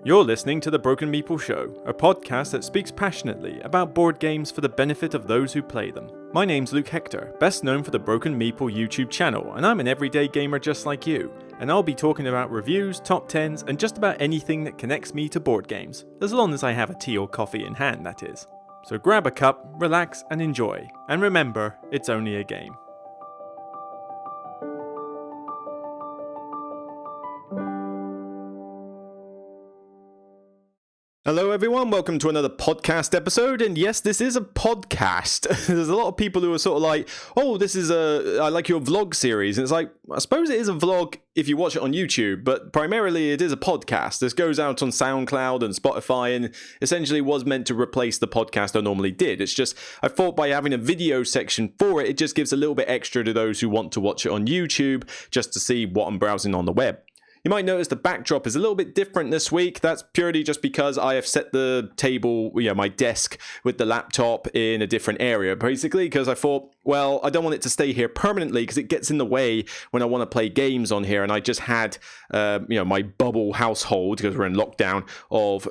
You're listening to The Broken Meeple Show, a podcast that speaks passionately about board games for the benefit of those who play them. My name's Luke Hector, best known for the Broken Meeple YouTube channel, and I'm an everyday gamer just like you. And I'll be talking about reviews, top 10s, and just about anything that connects me to board games, as long as I have a tea or coffee in hand, that is. So grab a cup, relax, and enjoy. And remember, it's only a game. Hello everyone, welcome to another podcast episode, and yes, this is a podcast. There's a lot of people who are sort of like, oh, I like your vlog series, and it's like, I suppose it is a vlog if you watch it on YouTube, but primarily it is a podcast. This goes out on SoundCloud and Spotify, and essentially was meant to replace the podcast I normally did. It's just, I thought by having a video section for it, it just gives a little bit extra to those who want to watch it on YouTube, just to see what I'm browsing on the web. You might notice the backdrop is a little bit different this week. That's purely just because I have set the table, my desk with the laptop in a different area, basically, because I thought, well, I don't want it to stay here permanently because it gets in the way when I want to play games on here. And I just had, my bubble household, because we're in lockdown, of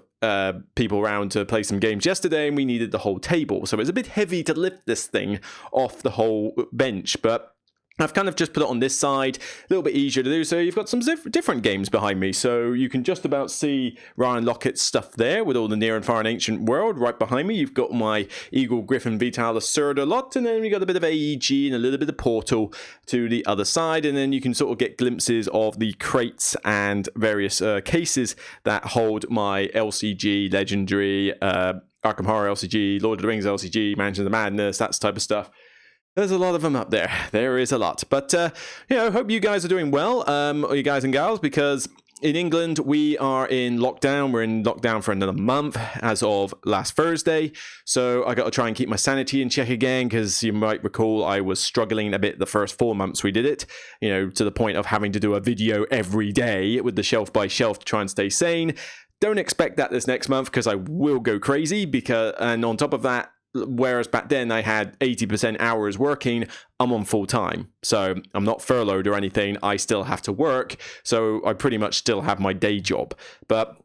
people around to play some games yesterday, and we needed the whole table. So it's a bit heavy to lift this thing off the whole bench, but I've kind of just put it on this side, a little bit easier to do. So you've got some different games behind me. So you can just about see Ryan Lockett's stuff there with all the Near and Far and Ancient World right behind me. You've got my Eagle, Griffin, Vital, Lacerda lot. And then we've got a bit of AEG and a little bit of Portal to the other side. And then you can sort of get glimpses of the crates and various cases that hold my LCG, Legendary, Arkham Horror LCG, Lord of the Rings LCG, Mansions of Madness, that type of stuff. There's a lot of them up there. There is a lot. But, hope you guys are doing well, you guys and gals, because in England, we are in lockdown. We're in lockdown for another month as of last Thursday. So I got to try and keep my sanity in check again, because you might recall I was struggling a bit the first 4 months we did it, to the point of having to do a video every day with the shelf by shelf to try and stay sane. Don't expect that this next month, because I will go crazy, and on top of that, whereas back then I had 80% hours working, I'm on full time. So I'm not furloughed or anything. I still have to work. So I pretty much still have my day job. But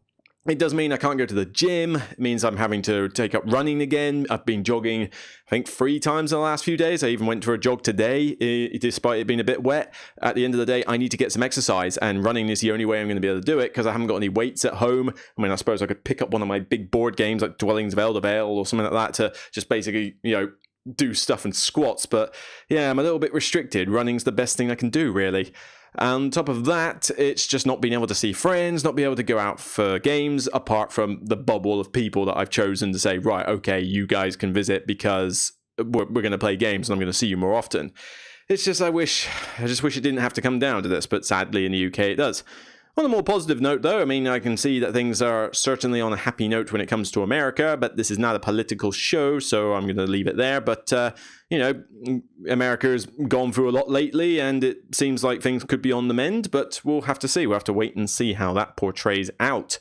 it does mean I can't go to the gym. It means I'm having to take up running again. I've been jogging, I think, 3 times in the last few days. I even went for a jog today, despite it being a bit wet. At the end of the day, I need to get some exercise, and running is the only way I'm going to be able to do it, because I haven't got any weights at home. I mean, I suppose I could pick up one of my big board games like Dwellings of Eldervale or something like that to just basically, do stuff and squats. But yeah, I'm a little bit restricted. Running's the best thing I can do, really. On top of that, it's just not being able to see friends, not being able to go out for games, apart from the bubble of people that I've chosen to say, right, okay, you guys can visit because we're going to play games and I'm going to see you more often. It's just, I just wish it didn't have to come down to this, but sadly in the UK it does. On a more positive note, though, I mean, I can see that things are certainly on a happy note when it comes to America, but this is not a political show, so I'm going to leave it there. But, America's gone through a lot lately, and it seems like things could be on the mend, but we'll have to see. We'll have to wait and see how that portrays out.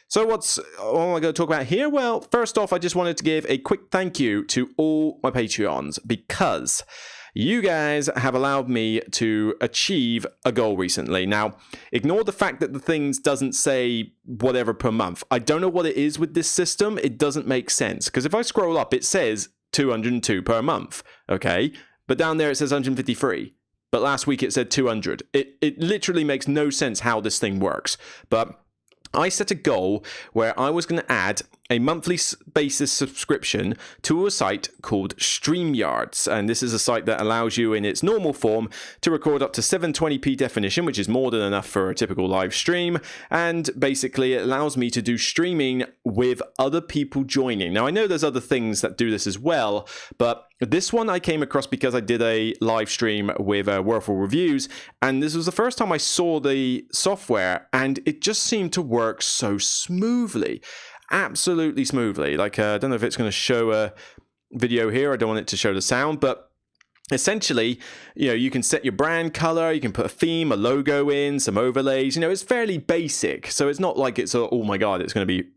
So what am I going to talk about here? Well, first off, I just wanted to give a quick thank you to all my Patreons, because you guys have allowed me to achieve a goal recently. Now, ignore the fact that the things doesn't say whatever per month. I don't know what it is with this system. It doesn't make sense, because if I scroll up, it says 202 per month, okay? But down there it says 153. But last week it said 200. It literally makes no sense how this thing works. But I set a goal where I was going to add a monthly basis subscription to a site called StreamYards. And this is a site that allows you in its normal form to record up to 720p definition, which is more than enough for a typical live stream. And basically it allows me to do streaming with other people joining. Now, I know there's other things that do this as well, but this one I came across because I did a live stream with Whirlpool Reviews, and this was the first time I saw the software, and it just seemed to work so smoothly. Absolutely smoothly. Like, I don't know if it's going to show a video here. I don't want it to show the sound, but essentially, you can set your brand color, you can put a theme, a logo in, some overlays. It's fairly basic. So it's not like it's, oh my God, it's going to be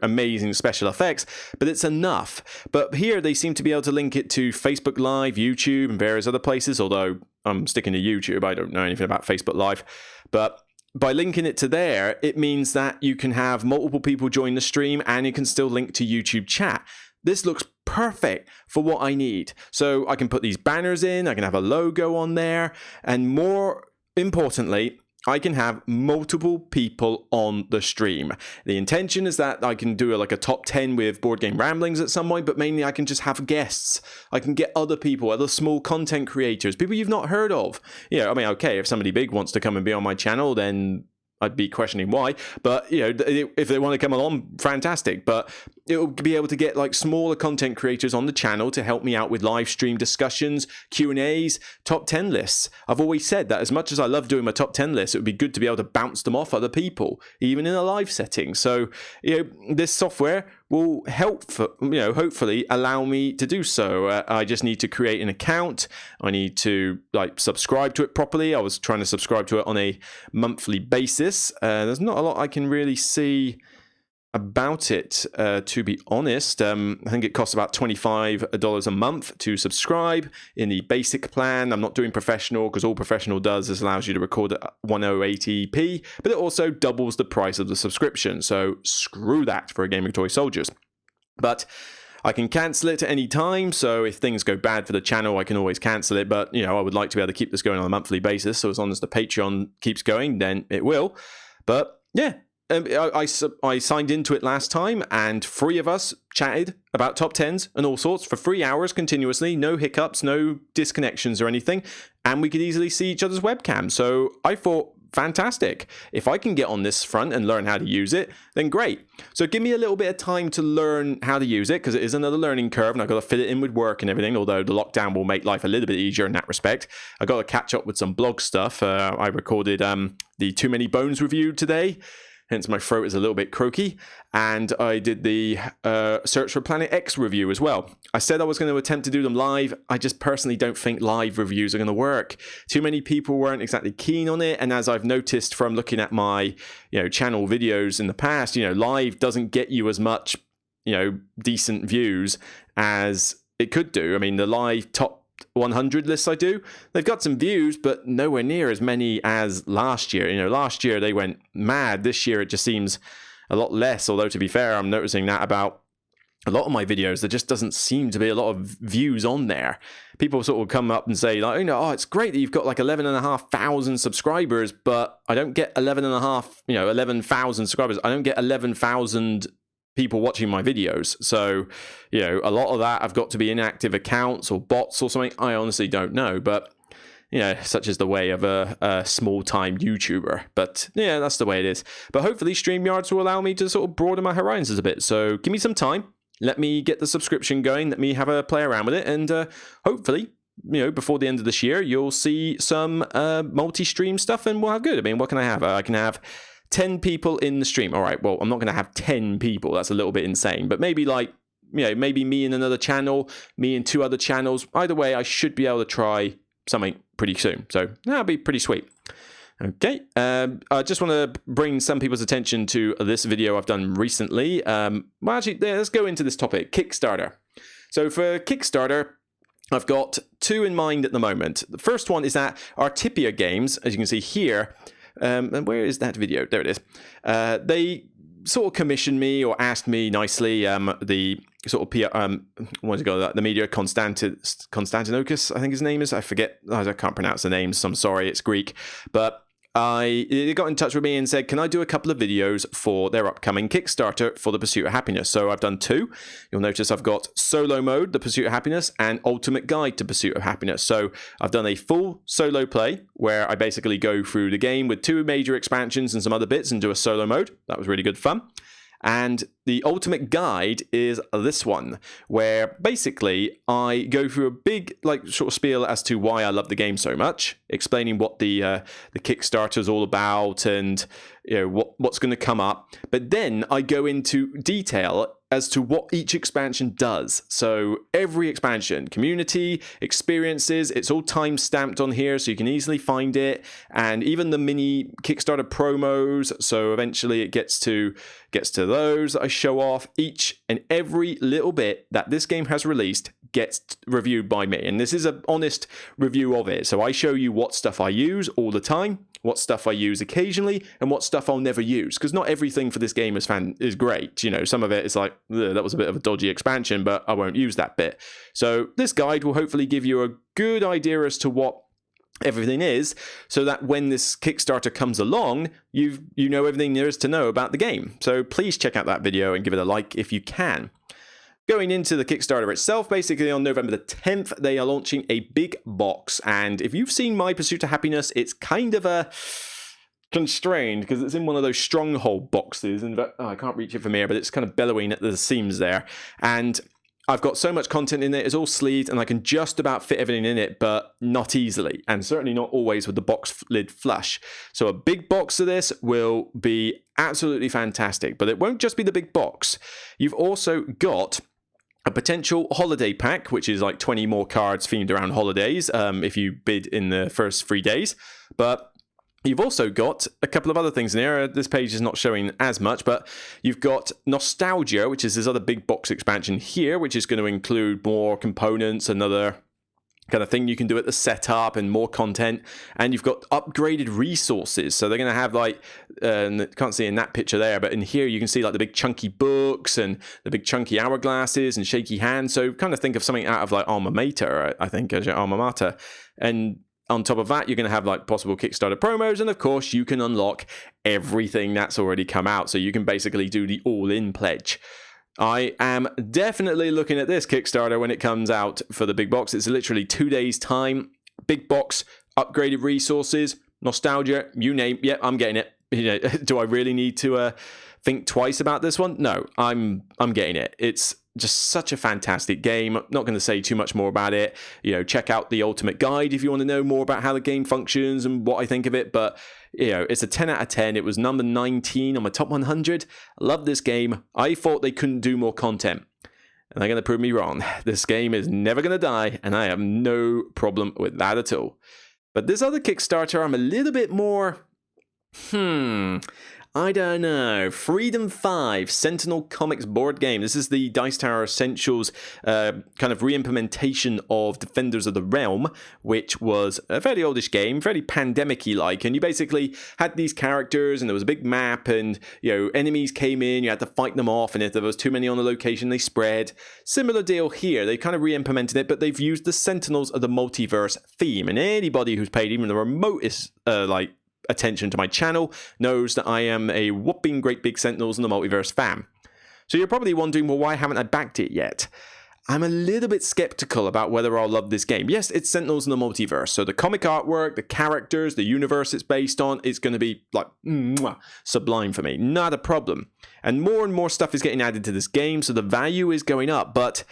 amazing special effects, but it's enough. But here they seem to be able to link it to Facebook Live, YouTube, and various other places, although I'm sticking to YouTube. I don't know anything about Facebook Live. But by linking it to there, it means that you can have multiple people join the stream and you can still link to YouTube chat. This looks perfect for what I need. So I can put these banners in, I can have a logo on there, and more importantly, I can have multiple people on the stream. The intention is that I can do like a top 10 with Board Game Ramblings at some point, but mainly I can just have guests. I can get other people, other small content creators, people you've not heard of. I mean, okay, if somebody big wants to come and be on my channel, then I'd be questioning why, but if they want to come along, fantastic. But it'll be able to get like smaller content creators on the channel to help me out with live stream discussions, Q&As, top 10 lists. I've always said that as much as I love doing my top 10 lists, it would be good to be able to bounce them off other people, even in a live setting. So, this software will help, hopefully allow me to do so. I just need to create an account. I need to subscribe to it properly. I was trying to subscribe to it on a monthly basis. There's not a lot I can really see about it, to be honest. I think it costs about $25 a month to subscribe in the basic plan. I'm not doing professional because all professional does is allows you to record at 1080p, but it also doubles the price of the subscription. So screw that for a Gaming Toy Soldiers. But I can cancel it at any time, so if things go bad for the channel, I can always cancel it. But, I would like to be able to keep this going on a monthly basis, so as long as the Patreon keeps going, then it will. But, yeah. I signed into it last time, and 3 of us chatted about top 10s and all sorts for 3 hours continuously, no hiccups, no disconnections or anything, and we could easily see each other's webcams. So I thought, fantastic. If I can get on this front and learn how to use it, then great. So give me a little bit of time to learn how to use it, because it is another learning curve, and I've got to fit it in with work and everything, although the lockdown will make life a little bit easier in that respect. I've got to catch up with some blog stuff. I recorded the Too Many Bones review today, hence my throat is a little bit croaky, and I did the Search for Planet X review as well. I said I was going to attempt to do them live. I just personally don't think live reviews are going to work. Too many people weren't exactly keen on it, and as I've noticed from looking at my channel videos in the past, live doesn't get you as much decent views as it could do. I mean, the live top 100 lists I do, they've got some views, but nowhere near as many as last year. Last year they went mad. This year it just seems a lot less, although to be fair, I'm noticing that about a lot of my videos, there just doesn't seem to be a lot of views on there. People sort of come up and say oh, it's great that you've got 11,500 subscribers, but I don't get 11,000 subscribers. I don't get 11,000 people watching my videos. So, a lot of that I've got to be inactive accounts or bots or something. I honestly don't know, but such is the way of a small-time YouTuber. But yeah, that's the way it is. But hopefully StreamYards will allow me to sort of broaden my horizons a bit. So give me some time. Let me get the subscription going. Let me have a play around with it. And hopefully, before the end of this year, you'll see some multi-stream stuff and we'll have good. I mean, what can I have? I can have 10 people in the stream. All right, well, I'm not going to have 10 people. That's a little bit insane. But maybe maybe me and another channel, me and 2 other channels. Either way, I should be able to try something pretty soon. So that'll be pretty sweet. Okay, I just want to bring some people's attention to this video I've done recently. Let's go into this topic, Kickstarter. So for Kickstarter, I've got 2 in mind at the moment. The first one is that Artipia Games, as you can see here, and where is that video? There it is. They sort of commissioned me or asked me nicely, the sort of the media Konstantinokis, I think his name is. I forget. I can't pronounce the name, so I'm sorry. It's Greek. But they got in touch with me and said, can I do a couple of videos for their upcoming Kickstarter for the Pursuit of Happiness? So I've done 2. You'll notice I've got Solo Mode, The Pursuit of Happiness, and Ultimate Guide to Pursuit of Happiness. So I've done a full solo play where I basically go through the game with 2 major expansions and some other bits and do a solo mode. That was really good fun. And the ultimate guide is this one, where basically I go through a big sort of spiel as to why I love the game so much, explaining what the Kickstarter is all about and what's going to come up. But then I go into detail as to what each expansion does. So every expansion, community, experiences, it's all time stamped on here so you can easily find it. And even the mini Kickstarter promos. So eventually it gets to those that I show off. Each and every little bit that this game has released gets reviewed by me. And this is an honest review of it. So I show you what stuff I use all the time. what stuff I use occasionally and what stuff I'll never use, because not everything for this game is great. You know, some of it is like, that was a bit of a dodgy expansion, but I won't use that bit. So this guide will hopefully give you a good idea as to what everything is, so that when this Kickstarter comes along, you know everything there is to know about the game. So please check out that video and give it a like if you can. Going into the Kickstarter itself, basically on November the 10th, they are launching a big box. And if you've seen My Pursuit to Happiness, it's kind of a constrained because it's in one of those stronghold boxes. And I can't reach it from here, but it's kind of bellowing at the seams there. And I've got so much content in it, it's all sleeved, and I can just about fit everything in it, but not easily, and certainly not always with the box lid flush. So a big box of this will be absolutely fantastic, but it won't just be the big box. You've also got a potential holiday pack, which is like 20 more cards themed around holidays if you bid in the first 3 days. But you've also got a couple of other things in here. This page is not showing as much, but you've got Nostalgia, which is this other big box expansion here, which is going to include more components, another kind of thing you can do at the setup and more content. And you've got upgraded resources. So they're going to have like, can't see in that picture there, but in here you can see like the big chunky books and the big chunky hourglasses and shaky hands. So kind of think of something out of like Alma Mater, I think, as your Alma Mater. And on top of that, you're going to have like possible Kickstarter promos. And of course, you can unlock everything that's already come out. So you can basically do the all-in pledge. I am definitely looking at this Kickstarter when it comes out for the big box. It's literally 2 days' time. Big box, upgraded resources, nostalgia, you name. Yeah, I'm getting it. You know, do I really need to think twice about this one? No, I'm getting it. It's just such a fantastic game. I'm not going to say too much more about it. You know, check out the Ultimate Guide if you want to know more about how the game functions and what I think of it. But you know, it's a 10 out of 10. It was number 19 on my top 100. I love this game. I thought they couldn't do more content, and they're going to prove me wrong. This game is never going to die, and I have no problem with that at all. But this other Kickstarter, I'm a little bit more, I don't know. Freedom 5, Sentinel Comics board game. This is the Dice Tower Essentials kind of re-implementation of Defenders of the Realm, which was a fairly oldish game, fairly pandemic-y like, and you basically had these characters and there was a big map and, you know, enemies came in, you had to fight them off, and if there was too many on a location, they spread. Similar deal here. They kind of re-implemented it, but they've used the Sentinels of the Multiverse theme, and anybody who's paid even the remotest, attention to my channel knows that I am a whopping great big Sentinels and the Multiverse fan. So you're probably wondering, well, why haven't I backed it yet? I'm a little bit skeptical about whether I'll love this game. Yes, it's Sentinels in the Multiverse, so the comic artwork, the characters, the universe it's based on, it's going to be like sublime for me. Not a problem. And more stuff is getting added to this game, so the value is going up, but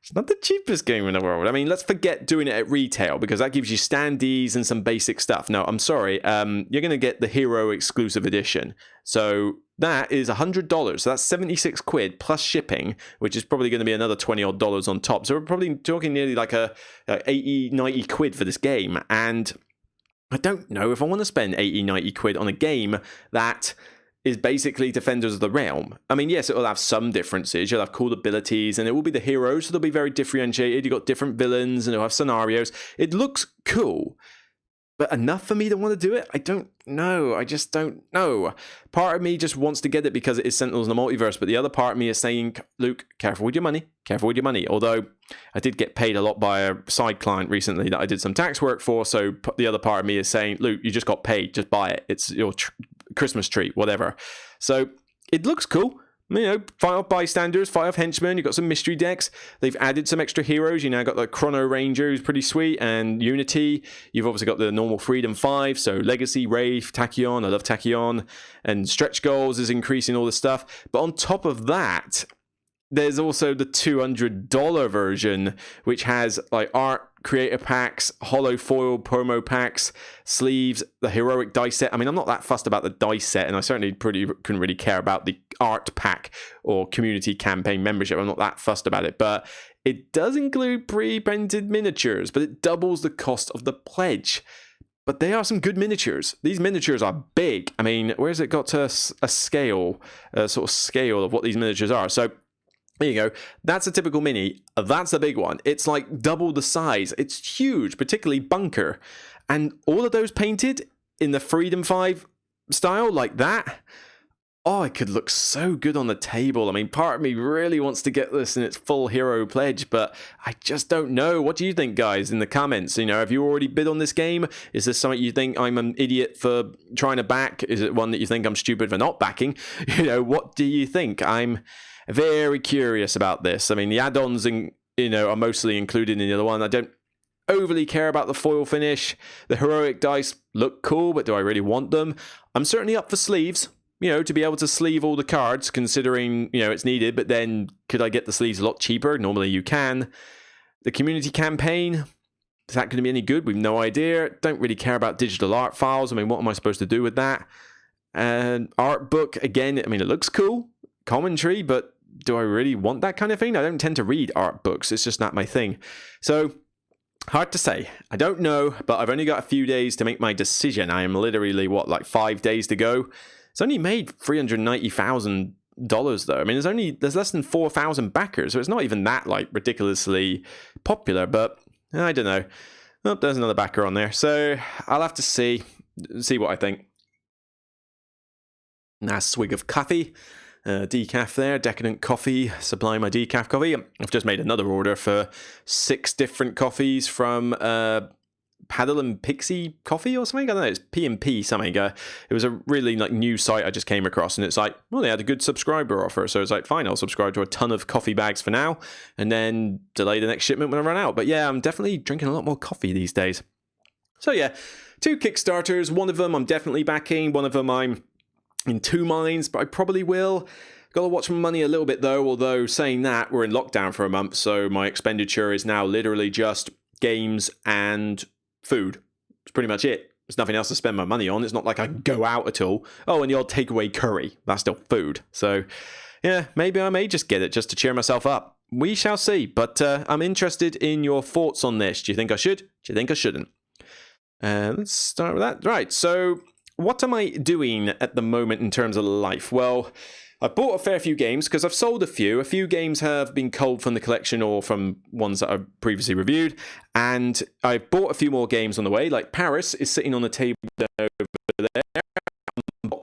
it's not the cheapest game in the world. I mean, let's forget doing it at retail because that gives you standees and some basic stuff. No, I'm sorry. You're going to get the Hero exclusive edition. So that is $100. So that's 76 quid plus shipping, which is probably going to be another $20 odd on top. So we're probably talking nearly like a 80, 90 quid for this game. And I don't know if I want to spend 80, 90 quid on a game that is basically Defenders of the Realm. I mean, yes, it will have some differences. You'll have cool abilities, and it will be the heroes, so they'll be very differentiated. You've got different villains, and it'll have scenarios. It looks cool, but enough for me to want to do it? I don't know. I just don't know. Part of me just wants to get it because it is Sentinels in the Multiverse, but the other part of me is saying, Luke, careful with your money. Careful with your money. Although I did get paid a lot by a side client recently that I did some tax work for, so the other part of me is saying, Luke, you just got paid. Just buy it. It's your Christmas treat, whatever. So it looks cool. You know, fight off bystanders, fight off henchmen. You've got some mystery decks. They've added some extra heroes. You now got the Chrono Ranger, who's pretty sweet, and Unity. You've obviously got the normal Freedom 5, so Legacy, Wraith, Tachyon. I love Tachyon. And Stretch Goals is increasing all this stuff. But on top of that, there's also the $200 version, which has like art, creator packs, hollow foil promo packs, sleeves, the heroic dice set. I mean, I'm not that fussed about the dice set, and I certainly couldn't really care about the art pack or community campaign membership. I'm not that fussed about it, but it does include pre-printed miniatures, but it doubles the cost of the pledge. But they are some good miniatures. These miniatures are big. I mean, where's it got to a scale, a sort of scale of what these miniatures are? So there you go. That's a typical mini. That's a big one. It's like double the size. It's huge, particularly Bunker. And all of those painted, in the Freedom 5 style like that, oh, it could look so good on the table. I mean, part of me really wants to get this in its full hero pledge, but I just don't know. What do you think, guys, in the comments? You know, have you already bid on this game? Is this something you think I'm an idiot for trying to back? Is it one that you think I'm stupid for not backing? You know, what do you think? I'm very curious about this. I mean, the add-ons, are mostly included in the other one. I don't overly care about the foil finish. The heroic dice look cool, but do I really want them? I'm certainly up for sleeves. To be able to sleeve all the cards, considering, it's needed, but then could I get the sleeves a lot cheaper? Normally you can. The community campaign, is that going to be any good? We've no idea. Don't really care about digital art files. I mean, what am I supposed to do with that? And art book, again, I mean, it looks cool. Commentary, but do I really want that kind of thing? I don't tend to read art books. It's just not my thing. So, hard to say. I don't know, but I've only got a few days to make my decision. I am literally, 5 days to go? It's only made $390,000 though. I mean, there's less than 4,000 backers, so it's not even that ridiculously popular. But I don't know. Oh, there's another backer on there, so I'll have to see what I think. Nice swig of coffee, decaf there, Decadent Coffee, supplying my decaf coffee. I've just made another order for 6 different coffees from Paddle and Pixie Coffee or something. I don't know, it's P&P something. It was a really new site I just came across, and it's they had a good subscriber offer, so it's fine, I'll subscribe to a ton of coffee bags for now and then delay the next shipment when I run out. But yeah, I'm definitely drinking a lot more coffee these days. So yeah, 2 Kickstarters. One of them I'm definitely backing, one of them I'm in 2 minds, but I probably will. Gotta watch my money a little bit though, although saying that, we're in lockdown for a month, so my expenditure is now literally just games and food. It's pretty much it. There's nothing else to spend my money on. It's not like I can go out at all. Oh, and the odd takeaway curry. That's still food. So, yeah, maybe I may just get it just to cheer myself up. We shall see. But I'm interested in your thoughts on this. Do you think I should? Do you think I shouldn't? Let's start with that. Right, so what am I doing at the moment in terms of life? Well, I've bought a fair few games because I've sold a few. A few games have been culled from the collection or from ones that I've previously reviewed. And I've bought a few more games on the way. Like Paris is sitting on the table over there.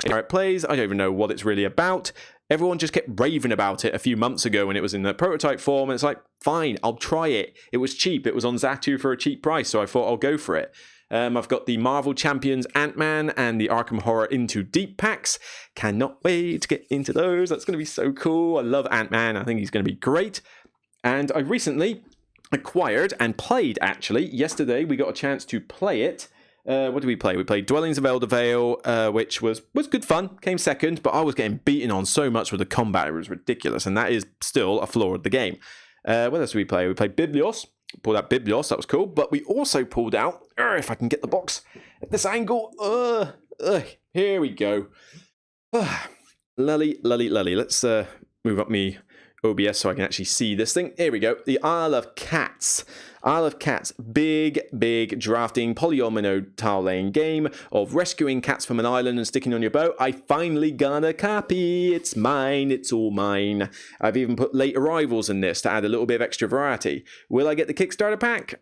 How it plays. I don't even know what it's really about. Everyone just kept raving about it a few months ago when it was in the prototype form. And it's fine, I'll try it. It was cheap. It was on Zatu for a cheap price. So I thought I'll go for it. I've got the Marvel Champions Ant-Man and the Arkham Horror Into Deep packs. Cannot wait to get into those. That's going to be so cool. I love Ant-Man. I think he's going to be great. And I recently acquired and played, actually. Yesterday, we got a chance to play it. What did we play? We played Dwellings of Eldervale, which was good fun. Came second, but I was getting beaten on so much with the combat. It was ridiculous. And that is still a flaw of the game. What else did we play? We played Biblios. Pulled out Biblios, that was cool. But we also pulled out, if I can get the box at this angle, here we go. Lully. Let's move up me OBS so I can actually see this thing. Here we go. The Isle of Cats. Isle of Cats, big drafting polyomino tile laying game of rescuing cats from an island and sticking on your boat. I finally got a copy. It's mine. It's all mine. I've even put late arrivals in this to add a little bit of extra variety. Will I get the Kickstarter pack?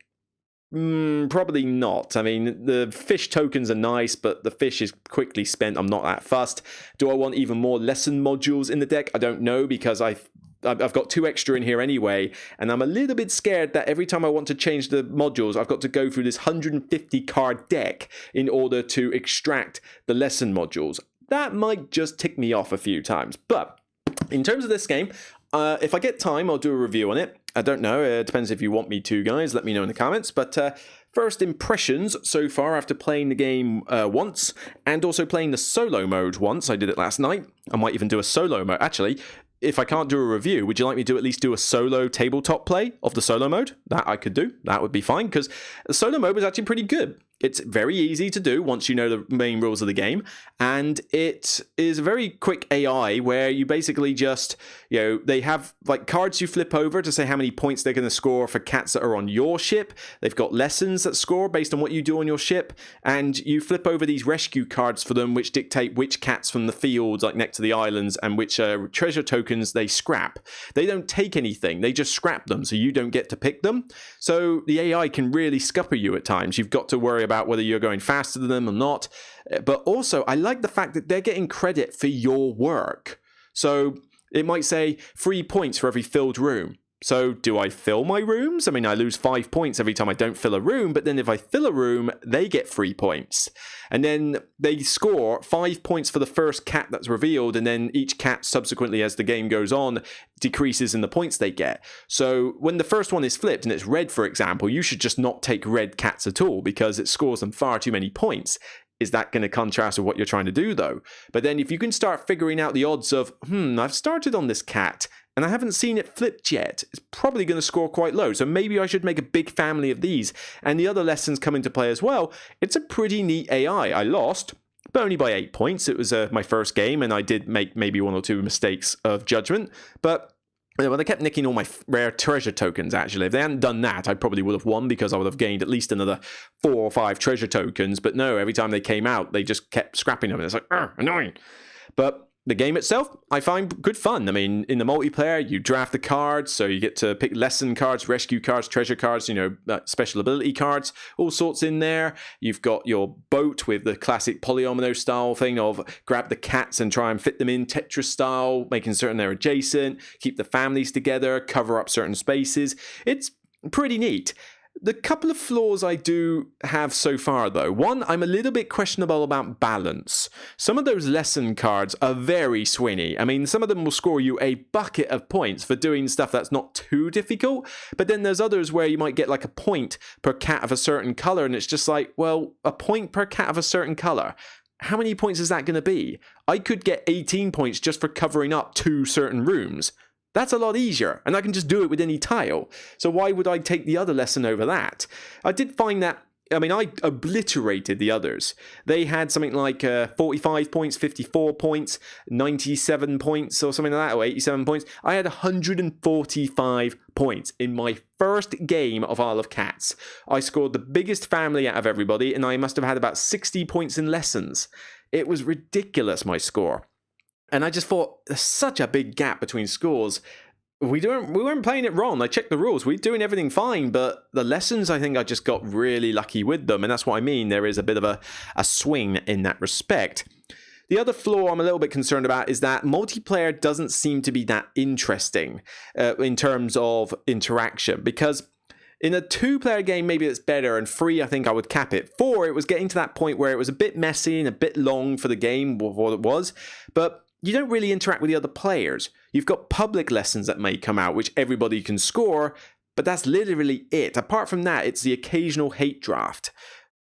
Probably not. I mean, the fish tokens are nice, but the fish is quickly spent. I'm not that fussed. Do I want even more lesson modules in the deck? I don't know, because I've got 2 extra in here anyway, and I'm a little bit scared that every time I want to change the modules, I've got to go through this 150 card deck in order to extract the lesson modules. That might just tick me off a few times. But in terms of this game, if I get time, I'll do a review on it. I don't know. It depends if you want me to, guys. Let me know in the comments. But first impressions so far after playing the game once, and also playing the solo mode once. I did it last night. I might even do a solo mode. Actually, if I can't do a review, would you like me to at least do a solo tabletop play of the solo mode? That I could do. That would be fine, because the solo mode was actually pretty good. It's very easy to do once you know the main rules of the game, and it is a very quick AI where you basically just, they have cards you flip over to say how many points they're going to score for cats that are on your ship. They've got lessons that score based on what you do on your ship, and you flip over these rescue cards for them, which dictate which cats from the fields next to the islands and which treasure tokens they scrap. They don't take anything, they just scrap them, so you don't get to pick them. So the AI can really scupper you at times. You've got to worry about about whether you're going faster than them or not. But also, I like the fact that they're getting credit for your work. So it might say 3 points for every filled room. So do I fill my rooms? I mean, I lose 5 points every time I don't fill a room, but then if I fill a room, they get 3 points. And then they score 5 points for the first cat that's revealed, and then each cat subsequently, as the game goes on, decreases in the points they get. So when the first one is flipped and it's red, for example, you should just not take red cats at all because it scores them far too many points. Is that going to contrast with what you're trying to do, though? But then if you can start figuring out the odds of, I've started on this cat and I haven't seen it flipped yet, it's probably going to score quite low. So maybe I should make a big family of these. And the other lessons come into play as well. It's a pretty neat AI. I lost, but only by 8 points. It was my first game, and I did make maybe 1 or 2 mistakes of judgment. But well, they kept nicking all my rare treasure tokens, actually. If they hadn't done that, I probably would have won because I would have gained at least another 4 or 5 treasure tokens. But no, every time they came out, they just kept scrapping them. And it's like, annoying. But the game itself, I find good fun. I mean, in the multiplayer, you draft the cards, so you get to pick lesson cards, rescue cards, treasure cards, special ability cards, all sorts in there. You've got your boat with the classic polyomino style thing of grab the cats and try and fit them in Tetris style, making certain they're adjacent, keep the families together, cover up certain spaces. It's pretty neat. The couple of flaws I do have so far, though. One, I'm a little bit questionable about balance. Some of those lesson cards are very swingy. I mean, some of them will score you a bucket of points for doing stuff that's not too difficult, but then there's others where you might get like a point per cat of a certain color, and it's just like, well, a point per cat of a certain color. How many points is that going to be? I could get 18 points just for covering up 2 certain rooms. That's a lot easier, and I can just do it with any tile. So why would I take the other lesson over that? I did find that, I obliterated the others. They had something like 45 points, 54 points, 97 points, or something like that, or 87 points. I had 145 points in my first game of Isle of Cats. I scored the biggest family out of everybody, and I must have had about 60 points in lessons. It was ridiculous, my score. And I just thought, there's such a big gap between scores. We weren't playing it wrong. I checked the rules. We're doing everything fine, but the lessons, I think I just got really lucky with them. And that's what I mean. There is a bit of a swing in that respect. The other flaw I'm a little bit concerned about is that multiplayer doesn't seem to be that interesting in terms of interaction. Because in a 2-player game, maybe it's better, and 3, I think I would cap it. 4, it was getting to that point where it was a bit messy and a bit long for the game, what it was. But you don't really interact with the other players. You've got public lessons that may come out, which everybody can score, but that's literally it. Apart from that, it's the occasional hate draft.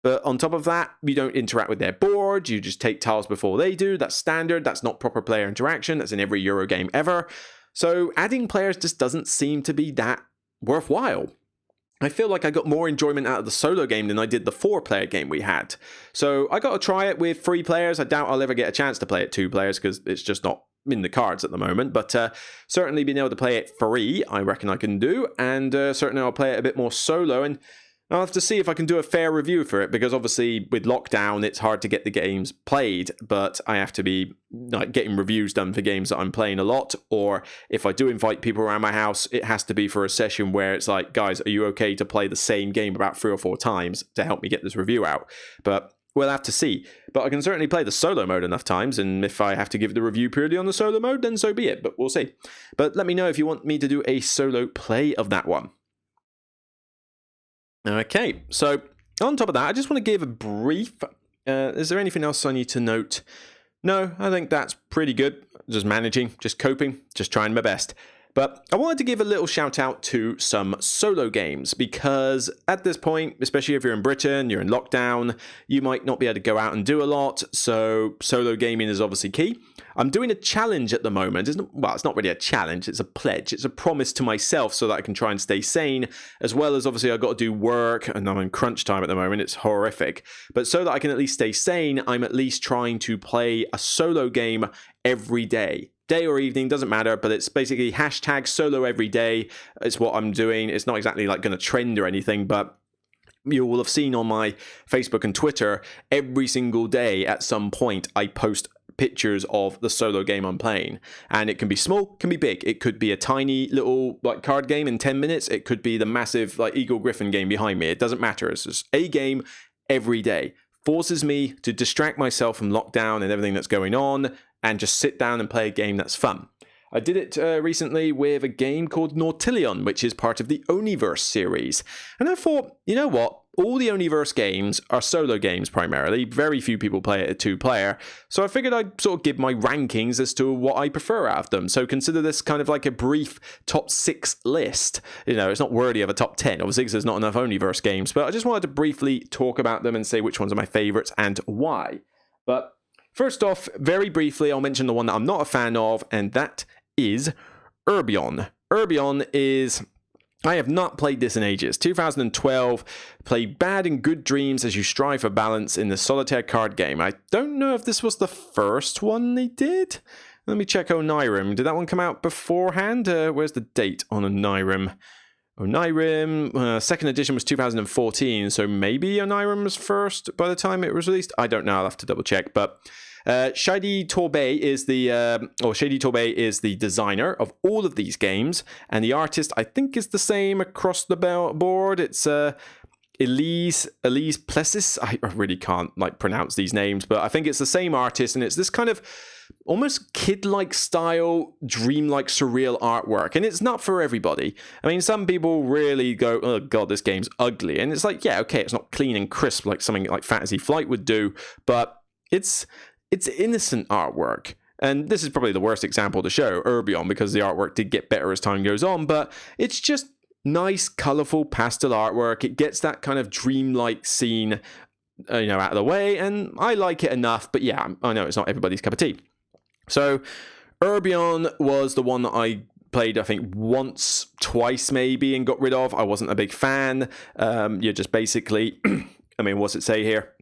But on top of that, you don't interact with their board. You just take tiles before they do. That's standard. That's not proper player interaction. That's in every Euro game ever. So adding players just doesn't seem to be that worthwhile. I feel like I got more enjoyment out of the solo game than I did the 4-player game we had. So I got to try it with 3 players. I doubt I'll ever get a chance to play it 2 players because it's just not in the cards at the moment. But certainly being able to play it free, I reckon I can do. And certainly I'll play it a bit more solo. And I'll have to see if I can do a fair review for it, because obviously with lockdown, it's hard to get the games played, but I have to be getting reviews done for games that I'm playing a lot, or if I do invite people around my house, it has to be for a session where it's like, guys, are you okay to play the same game about 3 or 4 times to help me get this review out? But we'll have to see. But I can certainly play the solo mode enough times, and if I have to give the review purely on the solo mode, then so be it, but we'll see. But let me know if you want me to do a solo play of that one. Okay, so on top of that, I just want to give a brief, is there anything else I need to note? No, I think that's pretty good. Just managing, just coping, just trying my best. But I wanted to give a little shout out to some solo games, because at this point, especially if you're in Britain, you're in lockdown, you might not be able to go out and do a lot, so solo gaming is obviously key. I'm doing a challenge at the moment. It's not really a challenge, it's a pledge. It's a promise to myself so that I can try and stay sane, as well as obviously I've got to do work, and I'm in crunch time at the moment. It's horrific. But so that I can at least stay sane, I'm at least trying to play a solo game every day. Day or evening, doesn't matter, but it's basically hashtag solo every day. It's what I'm doing. It's not exactly like going to trend or anything, but you will have seen on my Facebook and Twitter, every single day at some point I post pictures of the solo game I'm playing, and it can be small, can be big. It could be a tiny little card game in 10 minutes. It could be the massive Eagle Griffin game behind me. It doesn't matter. It's just a game every day. Forces me to distract myself from lockdown and everything that's going on and just sit down and play a game that's fun. I did it recently with a game called Nautilion, which is part of the Oniverse series. And I thought, you know what? All the Oniverse games are solo games primarily. Very few people play it at 2-player. So I figured I'd sort of give my rankings as to what I prefer out of them. So consider this kind of like a brief top 6 list. You know, it's not worthy of a top 10, obviously, because there's not enough Oniverse games. But I just wanted to briefly talk about them and say which ones are my favorites and why. But first off, very briefly, I'll mention the one that I'm not a fan of, and that is Urbion. Urbion is... I have not played this in ages. 2012, play bad and good dreams as you strive for balance in the solitaire card game. I don't know if this was the first one they did. Let me check Onirim. Did that one come out beforehand? Where's the date on Onirim? Onirim, second edition was 2014, so maybe Onirim was first by the time it was released. I don't know. I'll have to double check, but... Shady Torbay is the designer of all of these games, and the artist I think is the same across the board. It's Elise Plessis. I really can't pronounce these names, but I think it's the same artist, and it's this kind of almost kid-like style, dreamlike, surreal artwork, and it's not for everybody. I mean, some people really go, "Oh God, this game's ugly," and it's like, yeah, okay, it's not clean and crisp like something like Fantasy Flight would do, but it's innocent artwork. And this is probably the worst example to show, Urbion, because the artwork did get better as time goes on, but it's just nice, colourful pastel artwork. It gets that kind of dreamlike scene, out of the way, and I like it enough, but yeah, I know it's not everybody's cup of tea. So, Urbion was the one that I played, I think, once, twice maybe, and got rid of. I wasn't a big fan. You're just basically, what's it say here?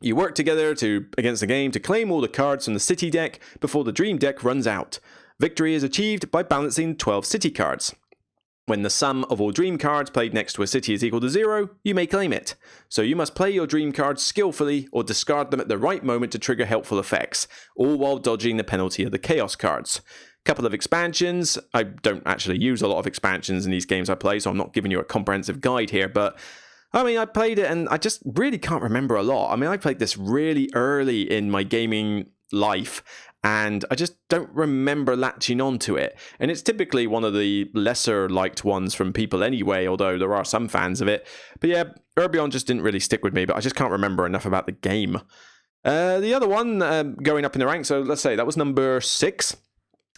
You work together against the game to claim all the cards from the city deck before the dream deck runs out. Victory is achieved by balancing 12 city cards. When the sum of all dream cards played next to a city is equal to 0, you may claim it. So you must play your dream cards skillfully or discard them at the right moment to trigger helpful effects, all while dodging the penalty of the chaos cards. Couple of expansions. I don't actually use a lot of expansions in these games I play, so I'm not giving you a comprehensive guide here, but I played it and I just really can't remember a lot. I played this really early in my gaming life and I just don't remember latching onto it. And it's typically one of the lesser liked ones from people anyway, although there are some fans of it. But yeah, Urbion just didn't really stick with me, but I just can't remember enough about the game. The other one going up in the ranks, so let's say that was number 6.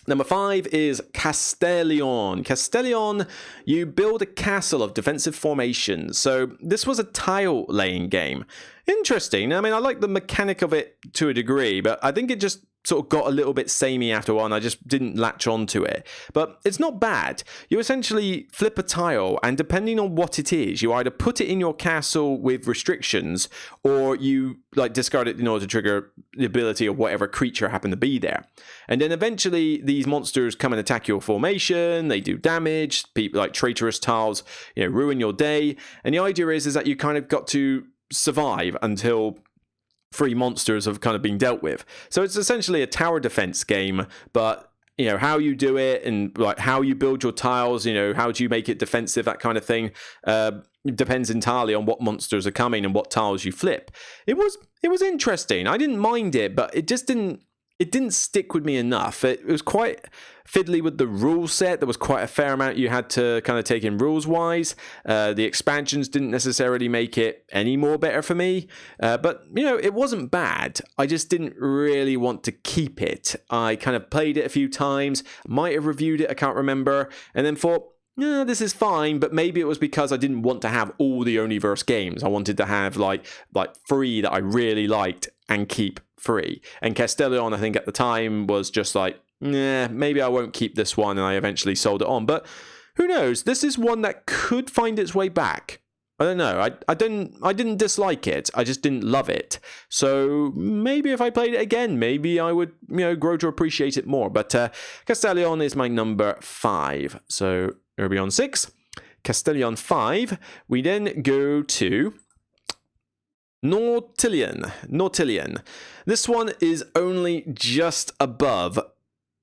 Number 5 is Castellion. Castellion, you build a castle of defensive formations. So this was a tile-laying game. Interesting. I like the mechanic of it to a degree, but I think it just sort of got a little bit samey after a while, and I just didn't latch onto it. But it's not bad. You essentially flip a tile, and depending on what it is, you either put it in your castle with restrictions, or you discard it in order to trigger the ability of whatever creature happened to be there. And then eventually these monsters come and attack your formation, they do damage, people like traitorous tiles, ruin your day. And the idea is that you kind of got to survive until 3 monsters have kind of been dealt with. So it's essentially a tower defense game, but how you do it and how you build your tiles, how do you make it defensive, that kind of thing, depends entirely on what monsters are coming and what tiles you flip. It was interesting. I didn't mind it, but it just didn't stick with me enough. It was quite fiddly with the rule set. There was quite a fair amount you had to kind of take in rules-wise. The expansions didn't necessarily make it any more better for me. But, it wasn't bad. I just didn't really want to keep it. I kind of played it a few times, might have reviewed it, I can't remember, and then thought, yeah, this is fine, but maybe it was because I didn't want to have all the Oniverse games. I wanted to have like 3 that I really liked and keep 3. And Castellion, I think at the time, was just maybe I won't keep this one, and I eventually sold it on. But who knows? This is one that could find its way back. I don't know. I didn't dislike it. I just didn't love it. So maybe if I played it again, maybe I would grow to appreciate it more. But Castellion is my number 5. So Urbion 6, Castellion 5. We then go to Nautilion. This one is only just above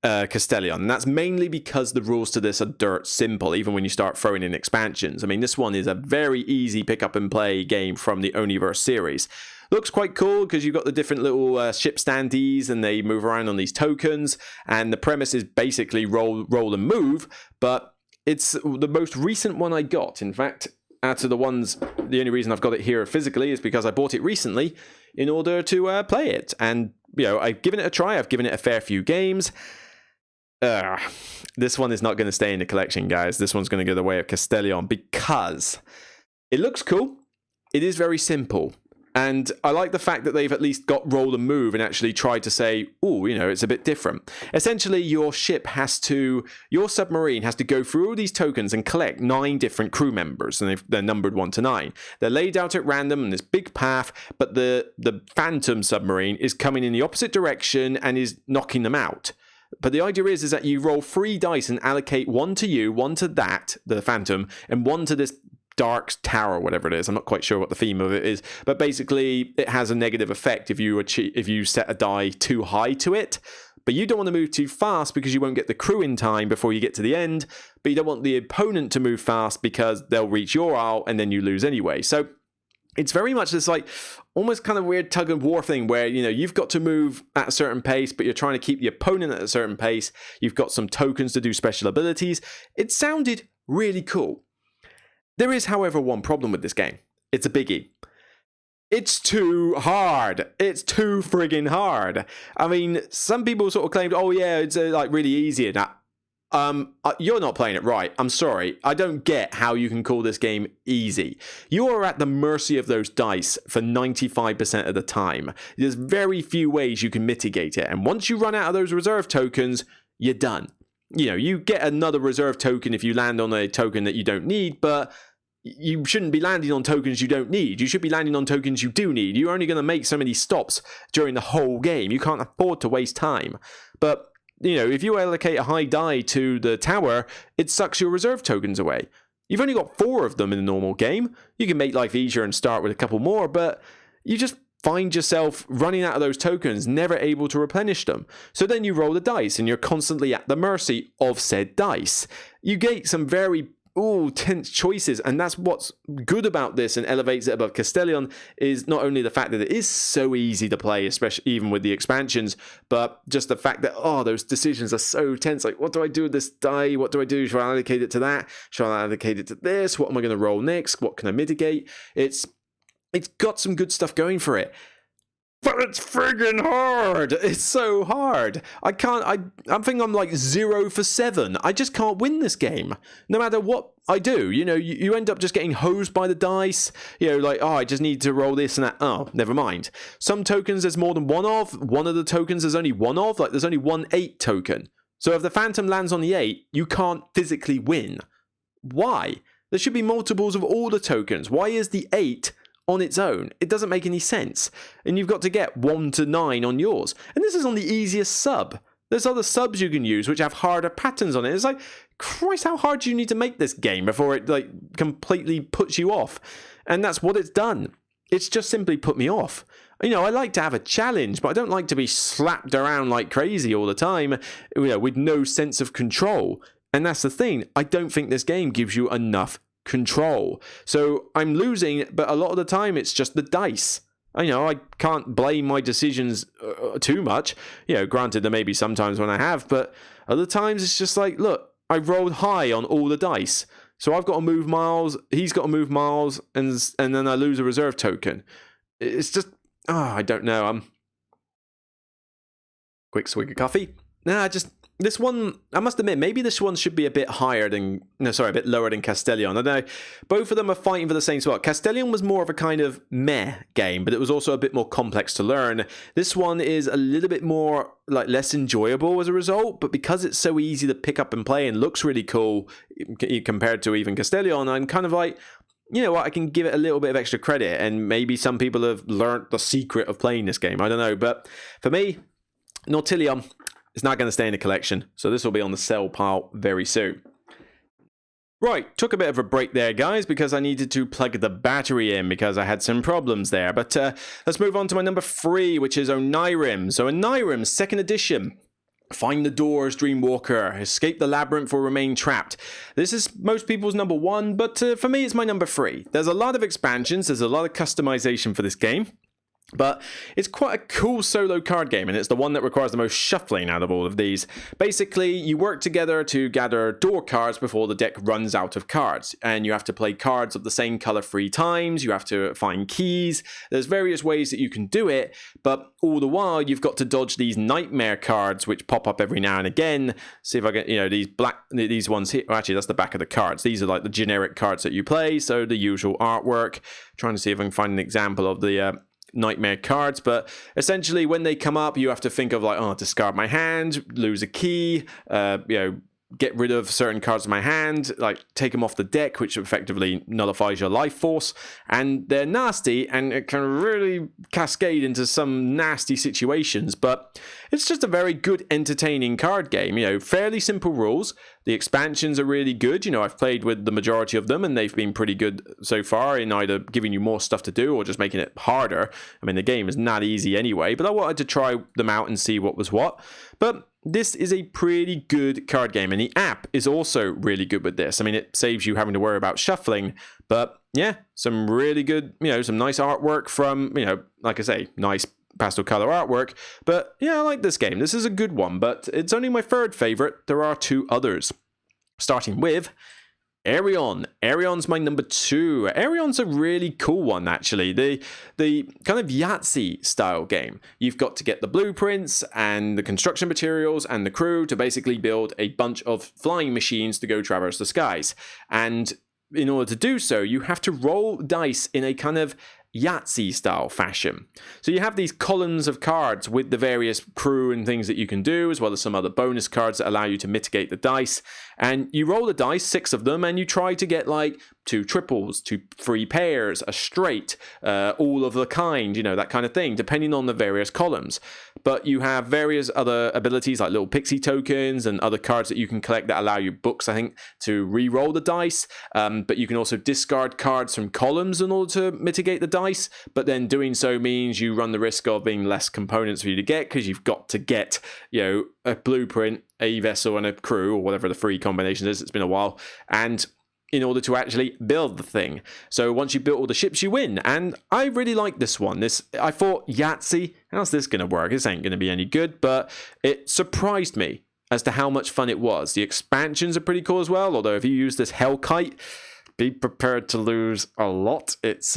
Castellion. And that's mainly because the rules to this are dirt simple, even when you start throwing in expansions. I mean, this one is a very easy pick up and play game from the Oniverse series. Looks quite cool because you've got the different little ship standees and they move around on these tokens. And the premise is basically roll and move, but it's the most recent one I got. In fact, out of the ones, the only reason I've got it here physically is because I bought it recently in order to play it. And, you know, I've given it a try. I've given it a fair few games. This one is not going to stay in the collection, guys. This one's going to go the way of Castellion because it looks cool. It is very simple. And I like the fact that they've at least got roll and move and actually tried to say, oh, you know, it's a bit different. Essentially, your submarine has to go through all these tokens and collect 9 different crew members. And they're numbered 1 to 9. They're laid out at random in this big path, but the Phantom submarine is coming in the opposite direction and is knocking them out. But the idea is that you roll 3 dice and allocate 1 to you, 1 to that, the Phantom, and 1 to this dark tower, whatever it is. I'm not quite sure what the theme of it is, but basically it has a negative effect if you set a die too high to it. But you don't want to move too fast because you won't get the crew in time before you get to the end. But you don't want the opponent to move fast because they'll reach your isle and then you lose anyway. So it's very much this like almost kind of weird tug of war thing where, you know, you've got to move at a certain pace, but you're trying to keep the opponent at a certain pace. You've got some tokens to do special abilities. It sounded really cool. There is, however, one problem with this game. It's a biggie. It's too hard. It's too friggin' hard. I mean, some people sort of claimed, oh yeah, it's like really easy and that. You're not playing it right. I'm sorry. I don't get how you can call this game easy. You are at the mercy of those dice for 95% of the time. There's very few ways you can mitigate it. And once you run out of those reserve tokens, you're done. You know, you get another reserve token if you land on a token that you don't need, but you shouldn't be landing on tokens you don't need. You should be landing on tokens you do need. You're only going to make so many stops during the whole game. You can't afford to waste time. But you know, if you allocate a high die to the tower, it sucks your reserve tokens away. You've only got 4 of them in a normal game. You can make life easier and start with a couple more, but you just find yourself running out of those tokens, never able to replenish them. So then you roll the dice and you're constantly at the mercy of said dice. You get some very tense choices, and that's what's good about this and elevates it above Castellion is not only the fact that it is so easy to play, especially even with the expansions, but just the fact that those decisions are so tense. Like, what do I do with this die? What do I do? Should I allocate it to that? Should I allocate it to this? What am I going to roll next? What can I mitigate? It's got some good stuff going for it. But it's friggin' hard. It's so hard. I think I'm like 0 for 7. I just can't win this game. No matter what I do. You know, you end up just getting hosed by the dice. You know, like, I just need to roll this and that. Oh, never mind. Some tokens there's more than one of. One of the tokens there's only one of. Like, there's only one 8 token. So if the Phantom lands on the 8, you can't physically win. Why? There should be multiples of all the tokens. Why is the 8 on its own? It doesn't make any sense. And you've got to get 1 to 9 on yours. And this is on the easiest sub. There's other subs you can use which have harder patterns on it. It's like, Christ, how hard do you need to make this game before it like completely puts you off? And that's what it's done. It's just simply put me off. You know, I like to have a challenge, but I don't like to be slapped around like crazy all the time, you know, with no sense of control. And that's the thing. I don't think this game gives you enough control. So I'm losing, but a lot of the time it's just the dice. I know I can't blame my decisions too much. You know, granted there may be sometimes when I have, but other times it's just like, look, I rolled high on all the dice. So I've got to move miles, he's got to move miles, and then I lose a reserve token. It's just, I don't know. Quick swig of coffee. This one, I must admit, maybe this one should be a bit lower than Castellion. I don't know. Both of them are fighting for the same spot. Castellion was more of a kind of meh game, but it was also a bit more complex to learn. This one is a little bit more, like, less enjoyable as a result, but because it's so easy to pick up and play and looks really cool compared to even Castellion, I'm kind of like, you know what, I can give it a little bit of extra credit, and maybe some people have learnt the secret of playing this game. I don't know, but for me, Nautilion, it's not going to stay in the collection, so this will be on the sell pile very soon. Right, took a bit of a break there, guys, because I needed to plug the battery in because I had some problems there. But let's move on to my number 3, which is Onirim. So Onirim, 2nd edition. Find the doors, Dreamwalker. Escape the labyrinth or remain trapped. This is most people's number 1, but for me it's my number 3. There's a lot of expansions, there's a lot of customization for this game. But it's quite a cool solo card game, and it's the one that requires the most shuffling out of all of these. Basically, you work together to gather door cards before the deck runs out of cards, and you have to play cards of the same color 3 times, you have to find keys, there's various ways that you can do it, but all the while you've got to dodge these nightmare cards which pop up every now and again. See if I get, these ones here, well, actually that's the back of the cards, these are like the generic cards that you play, so the usual artwork. Trying to see if I can find an example of the nightmare cards, but essentially when they come up you have to think of like, oh, discard my hand, lose a key, get rid of certain cards in my hand, like take them off the deck, which effectively nullifies your life force, and they're nasty and it can really cascade into some nasty situations. But it's just a very good entertaining card game, fairly simple rules. The expansions are really good. I've played with the majority of them and they've been pretty good so far in either giving you more stuff to do or just making it harder. I mean, the game is not easy anyway, but I wanted to try them out and see what was what. But this is a pretty good card game, and the app is also really good with this. I mean, it saves you having to worry about shuffling, but yeah, some really good, some nice artwork from, like I say, nice pastel color artwork. But yeah, I like this game. This is a good one, but it's only my 3rd favorite. There are 2 others, starting with Arion. Arion's my number 2. Arion's a really cool one, actually. The kind of Yahtzee style game. You've got to get the blueprints and the construction materials and the crew to basically build a bunch of flying machines to go traverse the skies. And in order to do so, you have to roll dice in a kind of Yahtzee style fashion. So you have these columns of cards with the various crew and things that you can do, as well as some other bonus cards that allow you to mitigate the dice. And you roll the dice, 6 of them, and you try to get like 2 triples, 2 free pairs, a straight, all of the kind, that kind of thing, depending on the various columns. But you have various other abilities like little pixie tokens and other cards that you can collect that allow you books, I think, to re-roll the dice. But you can also discard cards from columns in order to mitigate the dice. But then doing so means you run the risk of being less components for you to get, because you've got to get, a blueprint, a vessel, and a crew, or whatever the 3 combination is. It's been a while. And in order to actually build the thing. So once you build all the ships, you win. And I really like this one. I thought, Yahtzee, how's this going to work? This ain't going to be any good. But it surprised me as to how much fun it was. The expansions are pretty cool as well. Although if you use this Hell Kite, be prepared to lose a lot. It's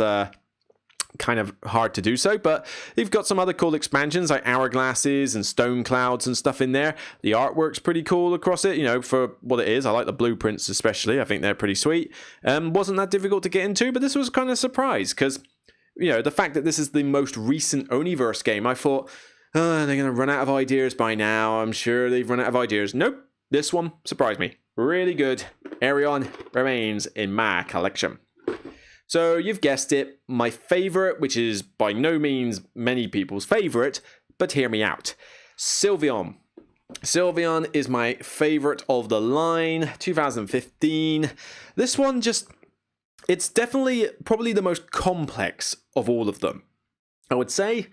kind of hard to do so, but they've got some other cool expansions like hourglasses and stone clouds and stuff in there. The artwork's pretty cool across it, for what it is. I like the blueprints especially. I think they're pretty sweet. Wasn't that difficult to get into, but this was kind of a surprise because, the fact that this is the most recent Oniverse game, I thought, they're going to run out of ideas by now. I'm sure they've run out of ideas. Nope. This one surprised me. Really good. Arion remains in my collection. So you've guessed it, my favorite, which is by no means many people's favorite, but hear me out. Sylvion. Sylvion is my favorite of the line, 2015. This one it's definitely probably the most complex of all of them. I would say,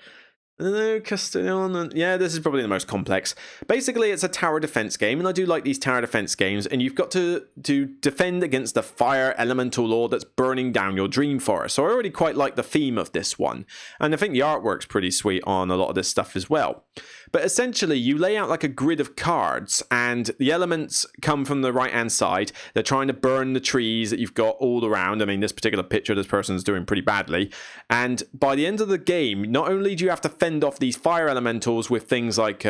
Castellon, yeah, this is probably the most complex. Basically, it's a tower defense game, and I do like these tower defense games, and you've got to defend against the fire elemental lord that's burning down your dream forest. So I already quite like the theme of this one, and I think the artwork's pretty sweet on a lot of this stuff as well. But essentially, you lay out like a grid of cards, and the elements come from the right-hand side. They're trying to burn the trees that you've got all around. I mean, this particular picture, this person's doing pretty badly. And by the end of the game, not only do you have to fend off these fire elementals with things like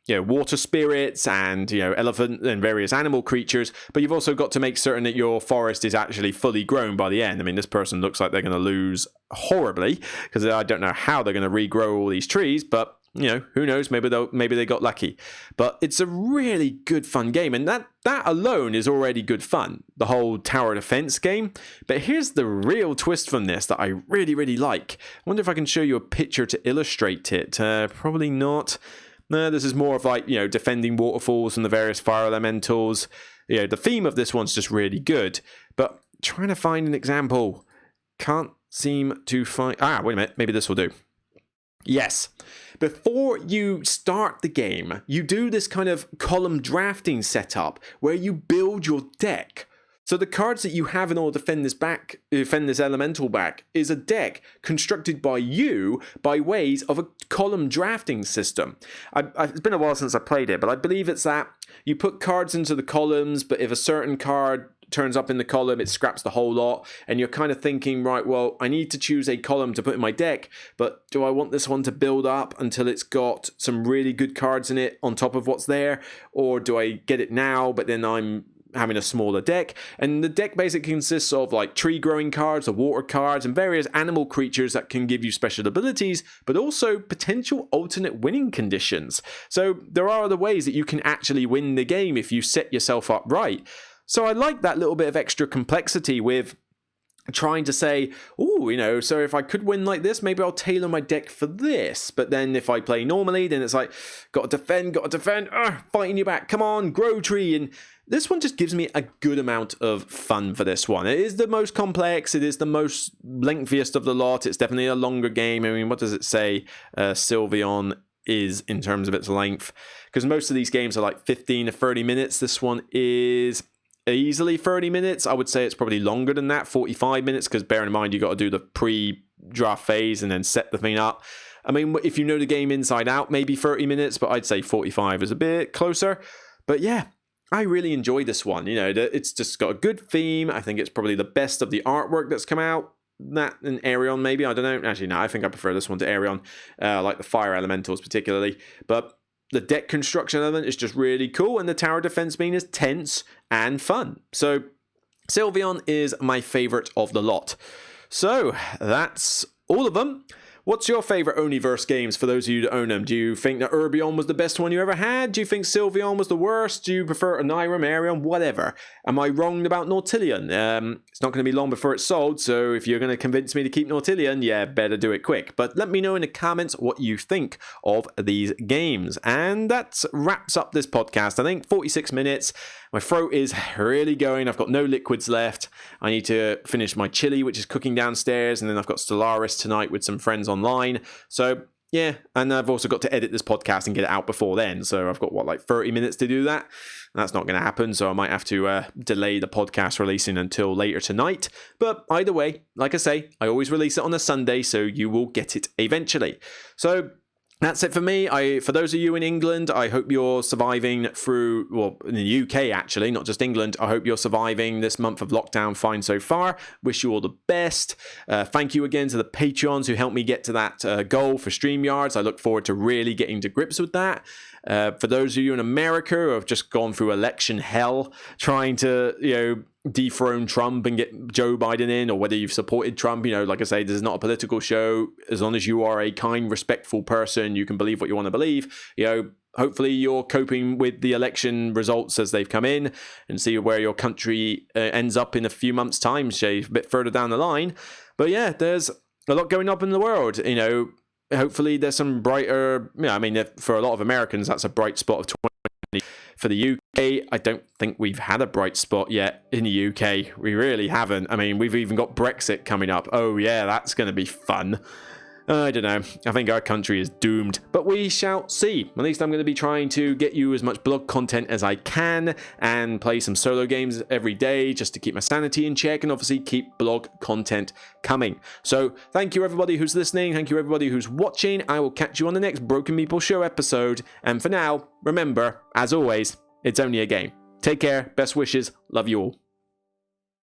water spirits and elephant and various animal creatures, but you've also got to make certain that your forest is actually fully grown by the end. I mean, this person looks like they're going to lose horribly because I don't know how they're going to regrow all these trees, but who knows? Maybe they got lucky. But it's a really good fun game, and that alone is already good fun. The whole tower defense game. But here's the real twist from this that I really, really like. I wonder if I can show you a picture to illustrate it. Probably not. No, this is more of like defending waterfalls and the various fire elementals. The theme of this one's just really good. But trying to find an example, can't seem to find. Wait a minute. Maybe this will do. Yes. Before you start the game, you do this kind of column drafting setup where you build your deck. So the cards that you have in order to defend this elemental back is a deck constructed by you by ways of a column drafting system. It's been a while since I played it, but I believe it's that you put cards into the columns, but if a certain card turns up in the column, it scraps the whole lot, and you're kind of thinking, right, well, I need to choose a column to put in my deck, but do I want this one to build up until it's got some really good cards in it on top of what's there, or do I get it now, but then I'm having a smaller deck? And the deck basically consists of like tree growing cards, or water cards, and various animal creatures that can give you special abilities, but also potential alternate winning conditions. So there are other ways that you can actually win the game if you set yourself up right. So I like that little bit of extra complexity with trying to say, oh, so if I could win like this, maybe I'll tailor my deck for this. But then if I play normally, then it's like, got to defend, fighting you back, come on, grow tree. And this one just gives me a good amount of fun for this one. It is the most complex, it is the most lengthiest of the lot. It's definitely a longer game. I mean, what does it say Sylveon is in terms of its length? Because most of these games are like 15 to 30 minutes. This one is easily 30 minutes. I would say it's probably longer than that, 45 minutes, because bear in mind you got to do the pre-draft phase and then set the thing up. I mean, if you know the game inside out, maybe 30 minutes, but I'd say 45 is a bit closer. But yeah, I really enjoy this one. It's just got a good theme. I think it's probably the best of the artwork that's come out. That and Aeon, maybe, I don't know. Actually, no, I think I prefer this one to Aeon, like the fire elementals particularly. But the deck construction element is just really cool, and the tower defense beam is tense and fun. So Sylveon is my favorite of the lot. So that's all of them. What's your favorite Oniverse games for those of you that own them? Do you think that Urbion was the best one you ever had? Do you think Sylveon was the worst? Do you prefer Oniram, Aeon, whatever? Am I wrong about Nautilion? It's not going to be long before it's sold, so if you're going to convince me to keep Nautilion, yeah, better do it quick. But let me know in the comments what you think of these games. And that wraps up this podcast. I think 46 minutes. My throat is really going. I've got no liquids left. I need to finish my chili, which is cooking downstairs, and then I've got Stellaris tonight with some friends online. So yeah, and I've also got to edit this podcast and get it out before then. So I've got, 30 minutes to do that? That's not going to happen, so I might have to delay the podcast releasing until later tonight. But either way, like I say, I always release it on a Sunday, so you will get it eventually. So that's it for me. For those of you in England, I hope you're surviving through, well, in the UK actually, not just England. I hope you're surviving this month of lockdown fine so far. Wish you all the best. Thank you again to the Patreons who helped me get to that goal for StreamYards. I look forward to really getting to grips with that. For those of you in America who have just gone through election hell, trying to, dethrone Trump and get Joe Biden in, or whether you've supported Trump, like I say, this is not a political show. As long as you are a kind, respectful person, you can believe what you want to believe. Hopefully you're coping with the election results as they've come in, and see where your country ends up in a few months' time, say a bit further down the line. But yeah, there's a lot going up in the world. Hopefully there's some brighter, for a lot of Americans, that's a bright spot of 2020. For the UK, I don't think we've had a bright spot yet in the UK. We really haven't. We've even got Brexit coming up. Oh yeah, that's going to be fun. I don't know. I think our country is doomed, but we shall see. At least I'm going to be trying to get you as much blog content as I can and play some solo games every day just to keep my sanity in check, and obviously keep blog content coming. So thank you everybody who's listening. Thank you everybody who's watching. I will catch you on the next Broken Meeple Show episode. And for now, remember, as always, it's only a game. Take care. Best wishes. Love you all.